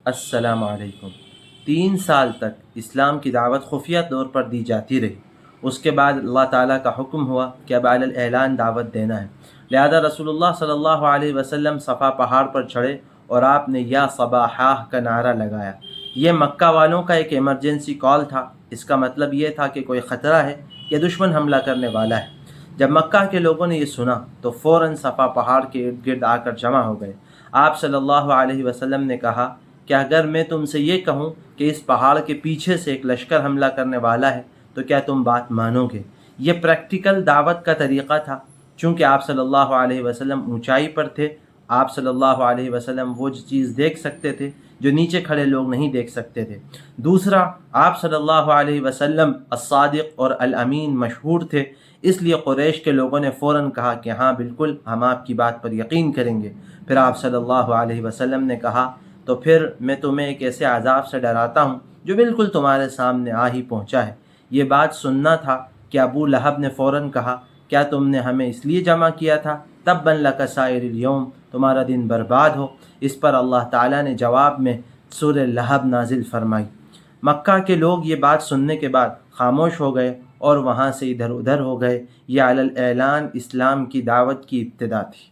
السلام علیکم۔ 3 سال تک اسلام کی دعوت خفیہ طور پر دی جاتی رہی۔ اس کے بعد اللہ تعالیٰ کا حکم ہوا کہ اب علی الاعلان دعوت دینا ہے۔ لہذا رسول اللہ صلی اللہ علیہ وسلم صفا پہاڑ پر چڑھے اور آپ نے یا صباحاہ کا نعرہ لگایا۔ یہ مکہ والوں کا ایک ایمرجنسی کال تھا۔ اس کا مطلب یہ تھا کہ کوئی خطرہ ہے یا دشمن حملہ کرنے والا ہے۔ جب مکہ کے لوگوں نے یہ سنا تو فوراً صفا پہاڑ کے ارد گرد آ کر جمع ہو گئے۔ آپ صلی اللہ علیہ وسلم نے کہا کہ اگر میں تم سے یہ کہوں کہ اس پہاڑ کے پیچھے سے ایک لشکر حملہ کرنے والا ہے تو کیا تم بات مانو گے؟ یہ پریکٹیکل دعوت کا طریقہ تھا۔ چونکہ آپ صلی اللہ علیہ وسلم اونچائی پر تھے، آپ صلی اللہ علیہ وسلم وہ چیز دیکھ سکتے تھے جو نیچے کھڑے لوگ نہیں دیکھ سکتے تھے۔ دوسرا، آپ صلی اللہ علیہ وسلم الصادق اور الامین مشہور تھے، اس لیے قریش کے لوگوں نے فوراً کہا کہ ہاں بالکل ہم آپ کی بات پر یقین کریں گے۔ پھر آپ صلی اللہ علیہ وسلم نے کہا تو پھر میں تمہیں ایک ایسے عذاب سے ڈراتا ہوں جو بالکل تمہارے سامنے آ ہی پہنچا ہے۔ یہ بات سننا تھا کہ ابو لہب نے فوراً کہا کیا تم نے ہمیں اس لیے جمع کیا تھا؟ تبا لک سائر الیوم، تمہارا دن برباد ہو۔ اس پر اللہ تعالیٰ نے جواب میں سورہ لہب نازل فرمائی۔ مکہ کے لوگ یہ بات سننے کے بعد خاموش ہو گئے اور وہاں سے ادھر ادھر ہو گئے۔ یہ علی الاعلان اسلام کی دعوت کی ابتدا تھی۔